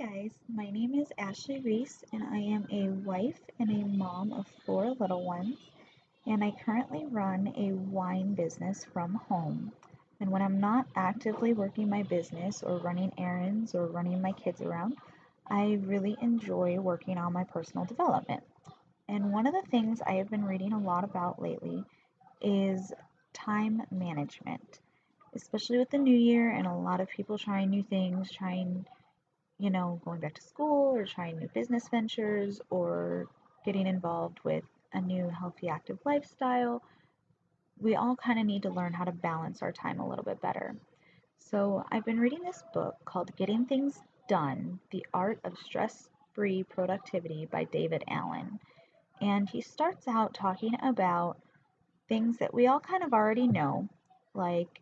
guys, my name is Ashley Reese, and I am a wife and a mom of four little ones. And I currently run a wine business from home. And when I'm not actively working my business or running errands or running my kids around, I really enjoy working on my personal development. And one of the things I have been reading a lot about lately is time management, especially with the new year and a lot of people trying new things, going back to school or trying new business ventures or getting involved with a new healthy active lifestyle. We all kind of need to learn how to balance our time a little bit better. So I've been reading this book called Getting Things Done: The Art of Stress-Free Productivity by David Allen. And he starts out talking about things that we all kind of already know, like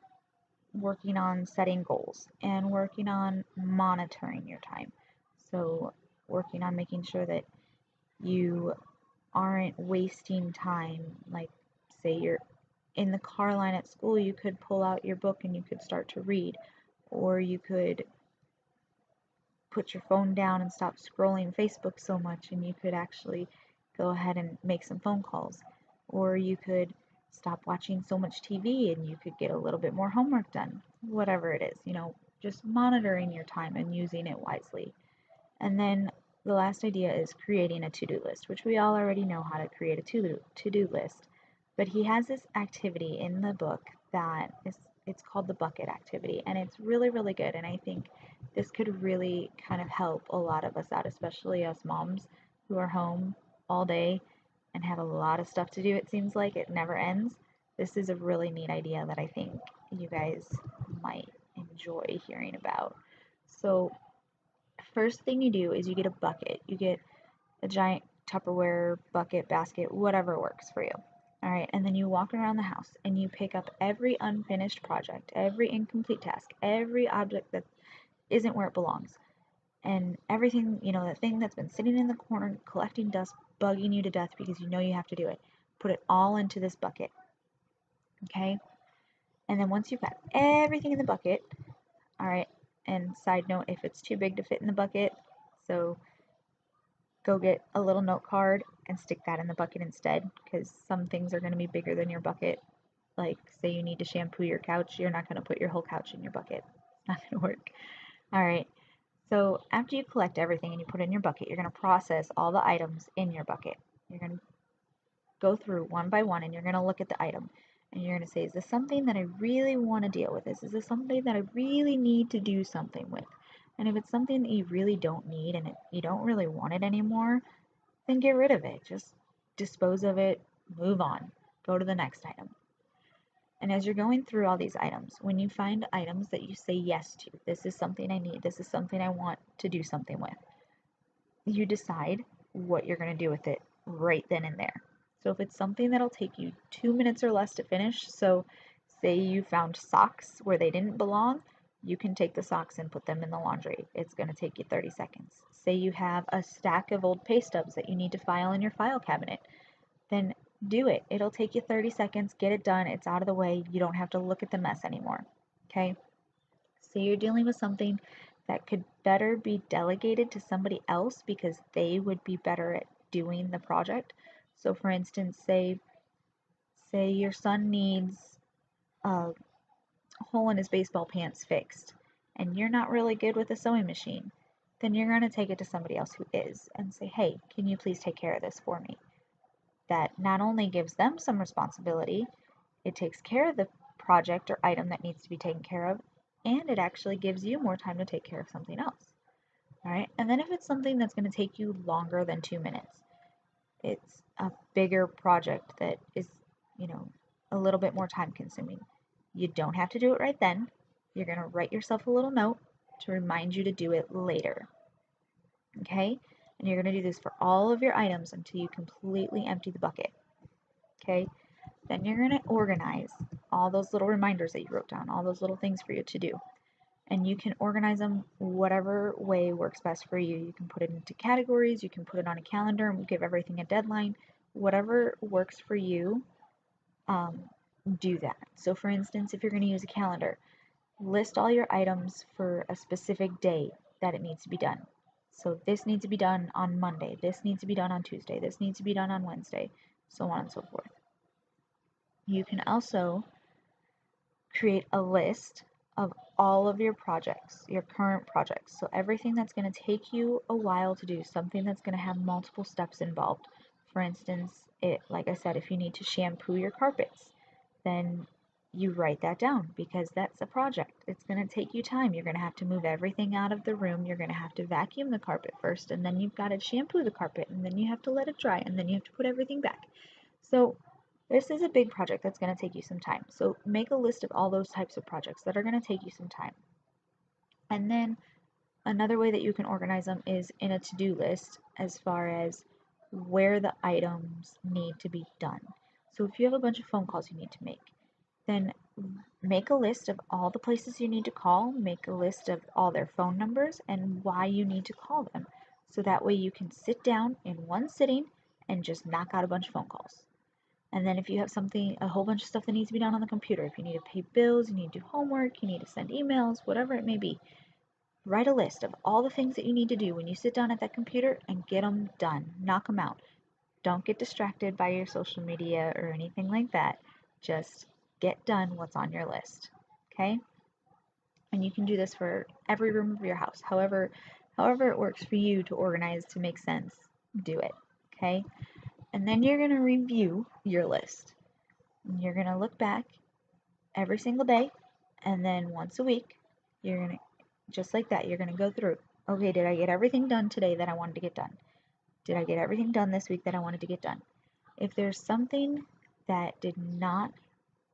working on setting goals and working on monitoring your time. So, working on making sure that you aren't wasting time. Like, say you're in the car line at school, you could pull out your book and you could start to read, or you could put your phone down and stop scrolling Facebook so much and you could actually go ahead and make some phone calls, or you could stop watching so much TV and you could get a little bit more homework done. Whatever it is, just monitoring your time and using it wisely. And then the last idea is creating a to-do list, which we all already know how to create a to-do list. But he has this activity in the book that is it's called the bucket activity, and it's really, really good. And I think this could really kind of help a lot of us out, especially us moms who are home all day and have a lot of stuff to do. It seems like it never ends. This is a really neat idea that I think you guys might enjoy hearing about. So, first thing you do is you get a bucket. You get a giant Tupperware bucket, basket, whatever works for you. All right, and then you walk around the house and you pick up every unfinished project, every incomplete task, every object that isn't where it belongs, and everything, that thing that's been sitting in the corner collecting dust, bugging you to death because you know you have to do it. Put it all into this bucket, okay? And then once you've got everything in the bucket, all right, and side note, if it's too big to fit in the bucket, so go get a little note card and stick that in the bucket instead, because some things are going to be bigger than your bucket. Like, say you need to shampoo your couch, you're not going to put your whole couch in your bucket. It's not going to work. All right. So after you collect everything and you put it in your bucket, you're going to process all the items in your bucket. You're going to go through one by one and you're going to look at the item and you're going to say, is this something that I really want to deal with? Is this something that I really need to do something with? And if it's something that you really don't need and you don't really want it anymore, then get rid of it. Just dispose of it, move on, go to the next item. And as you're going through all these items, when you find items that you say yes to, this is something I need, this is something I want to do something with, you decide what you're going to do with it right then and there. So if it's something that'll take you 2 minutes or less to finish, so say you found socks where they didn't belong, you can take the socks and put them in the laundry. It's going to take you 30 seconds. Say you have a stack of old pay stubs that you need to file in your file cabinet, then do it. It'll take you 30 seconds, get it done, it's out of the way, you don't have to look at the mess anymore. Okay? Say you're dealing with something that could better be delegated to somebody else because they would be better at doing the project. So for instance, say your son needs a hole in his baseball pants fixed and you're not really good with a sewing machine, then you're going to take it to somebody else who is and say, hey, can you please take care of this for me? That not only gives them some responsibility, it takes care of the project or item that needs to be taken care of, and it actually gives you more time to take care of something else. All right, and then if it's something that's going to take you longer than 2 minutes, it's a bigger project that is, a little bit more time consuming. You don't have to do it right then. You're going to write yourself a little note to remind you to do it later. Okay? And you're going to do this for all of your items until you completely empty the bucket. Okay? Then you're going to organize all those little reminders that you wrote down, all those little things for you to do. And you can organize them whatever way works best for you. You can put it into categories, you can put it on a calendar and give everything a deadline. Whatever works for you, do that. So for instance, if you're going to use a calendar, list all your items for a specific day that it needs to be done. So this needs to be done on Monday, this needs to be done on Tuesday, this needs to be done on Wednesday, so on and so forth. You can also create a list of all of your projects, your current projects. So everything that's going to take you a while to do, something that's going to have multiple steps involved. For instance, like I said, if you need to shampoo your carpets, then you write that down because that's a project. It's going to take you time. You're going to have to move everything out of the room. You're going to have to vacuum the carpet first, and then you've got to shampoo the carpet, and then you have to let it dry, and then you have to put everything back. So this is a big project that's going to take you some time. So make a list of all those types of projects that are going to take you some time. And then another way that you can organize them is in a to-do list as far as where the items need to be done. So if you have a bunch of phone calls you need to make, then make a list of all the places you need to call, make a list of all their phone numbers and why you need to call them. So that way you can sit down in one sitting and just knock out a bunch of phone calls. And then if you have something, a whole bunch of stuff that needs to be done on the computer, if you need to pay bills, you need to do homework, you need to send emails, whatever it may be, write a list of all the things that you need to do when you sit down at that computer and get them done. Knock them out. Don't get distracted by your social media or anything like that. Just get done what's on your list. Okay? And you can do this for every room of your house. However it works for you to organize to make sense, do it. Okay? And then you're going to review your list. You're going to look back every single day, and then once a week, you're going to, just like that, you're going to go through, okay, did I get everything done today that I wanted to get done? Did I get everything done this week that I wanted to get done? If there's something that did not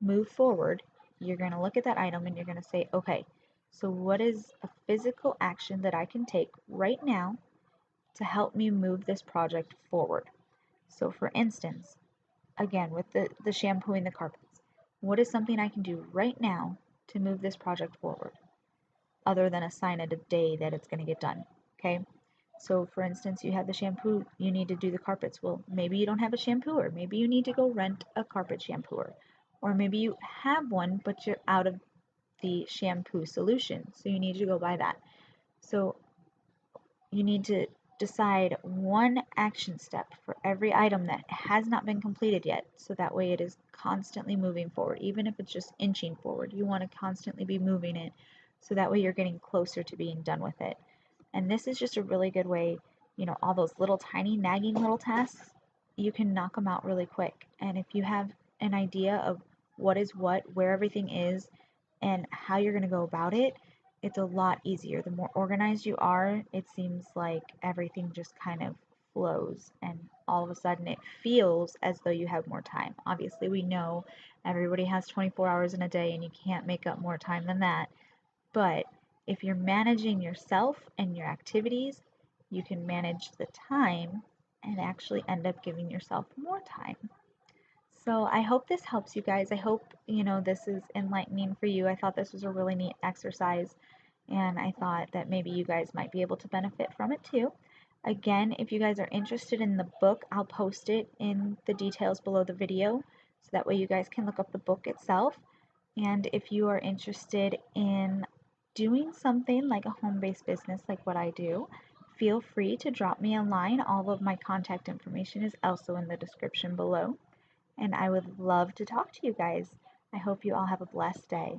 move forward, you're going to look at that item and you're going to say, okay, so what is a physical action that I can take right now to help me move this project forward? So for instance, again, with the shampooing the carpets, what is something I can do right now to move this project forward, other than assign it a day that it's going to get done? Okay. So for instance, you have the shampoo, you need to do the carpets. Well, maybe you don't have a shampooer. Maybe you need to go rent a carpet shampooer. Or maybe you have one, but you're out of the shampoo solution. So you need to go buy that. So you need to decide one action step for every item that has not been completed yet, so that way it is constantly moving forward. Even if it's just inching forward, you want to constantly be moving it, so that way you're getting closer to being done with it. And this is just a really good way, all those little tiny nagging little tasks, you can knock them out really quick. And if you have an idea of what is what, where everything is, and how you're going to go about it, it's a lot easier. The more organized you are, it seems like everything just kind of flows, and all of a sudden it feels as though you have more time. Obviously, we know everybody has 24 hours in a day and you can't make up more time than that. But if you're managing yourself and your activities, you can manage the time and actually end up giving yourself more time. So I hope this helps you guys. I hope, this is enlightening for you. I thought this was a really neat exercise, and I thought that maybe you guys might be able to benefit from it too. Again, if you guys are interested in the book, I'll post it in the details below the video, so that way you guys can look up the book itself. And if you are interested in doing something like a home-based business like what I do, feel free to drop me a line. All of my contact information is also in the description below, and I would love to talk to you guys. I hope you all have a blessed day.